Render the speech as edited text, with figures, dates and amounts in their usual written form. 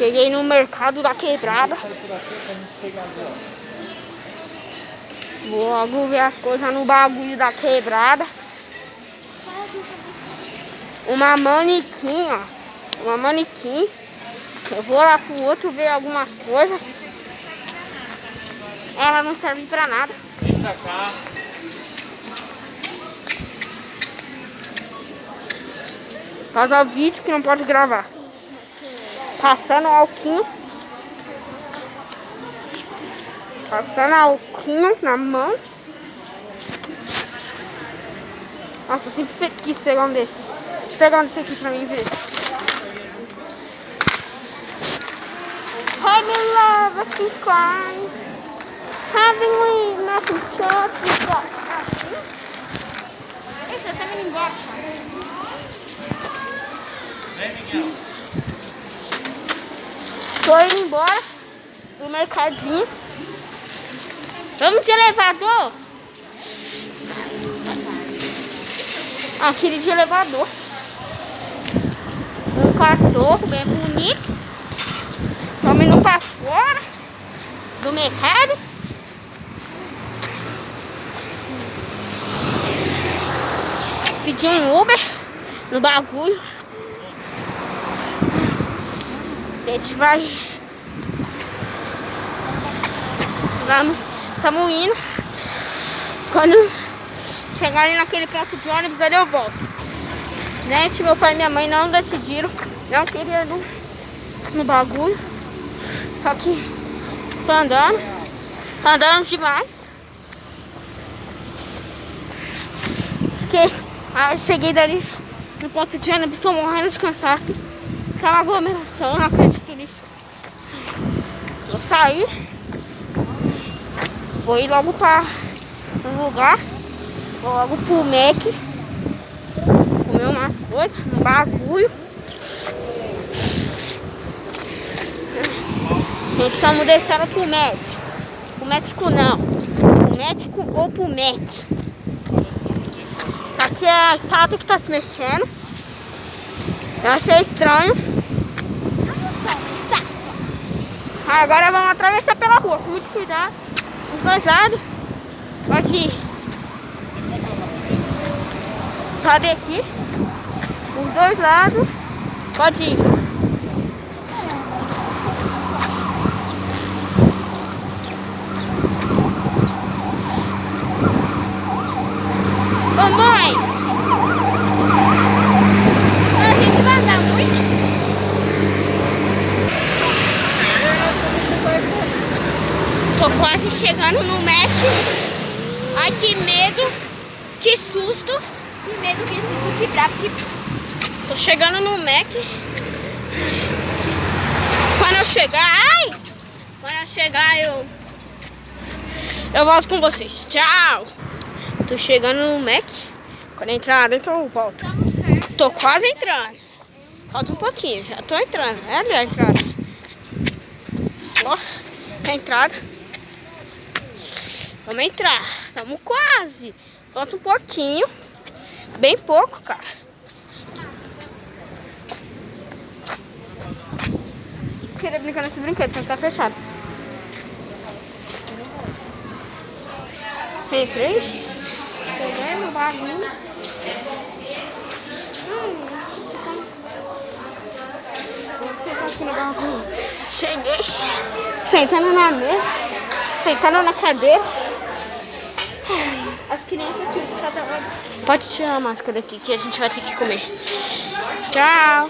Cheguei no mercado da quebrada. Vou logo ver as coisas no bagulho da quebrada. Uma manequim, ó. Uma manequim. Eu vou lá pro outro ver algumas coisas. Ela não serve pra nada. Vem pra cá. Faz o vídeo que não pode gravar. Passando alquinho. Passando alquinho na mão. Nossa, eu sempre quis pegar um desses. Deixa eu pegar um desse aqui pra mim ver. Hey, me love, I can cry. Having we nothing short, we got nothing. Esse tá indo embora. Vem, Miguel. Tô indo embora do mercadinho. Vamos de elevador? Aquele de elevador. Um cachorro bem bonito. Estamos indo pra fora do mercado. Pedi um Uber no bagulho. A gente vai. Estamos indo. Quando chegar ali naquele ponto de ônibus, ali eu volto. Gente, meu pai e minha mãe não decidiram. Não queriam ir no bagulho. Só que tô andando. Tá andando demais. Aí eu cheguei dali no ponto de ônibus, tô morrendo de cansaço. Tá uma aglomeração, não acredito nisso. Vou sair. Vou ir logo para um lugar. Vou logo pro Mac. Comer umas coisas, um bagulho. Gente, estamos descendo pro médico. O médico não. O médico ou pro Mac. Aqui é a estátua que tá se mexendo. Eu achei estranho. Agora vamos atravessar pela rua, com muito cuidado. Os dois lados. Pode ir. Sobe aqui. Os dois lados. Pode ir. Ô mãe! A gente vai andar muito? Tô quase chegando no Mac. Ai, que medo. Que susto. Que medo, que susto, que bravo, que... Tô chegando no Mac. Quando eu chegar... Ai! Quando eu chegar, eu volto com vocês. Tchau! Tô chegando no Mac. Quando eu entrar lá dentro, eu volto. Tô quase entrando. Falta um pouquinho, já tô entrando. É ali a entrada. Ó, a entrada. Vamos entrar. Tamo quase. Falta um pouquinho. Bem pouco, cara. Queria brincar nesse brinquedo, só que tá fechado. Entrei. Peguei meu bagulho. Cheguei. Sentando na mesa. Sentando na cadeira. As crianças aqui, cada hora. Pode tirar a máscara daqui que a gente vai ter que comer. Tchau.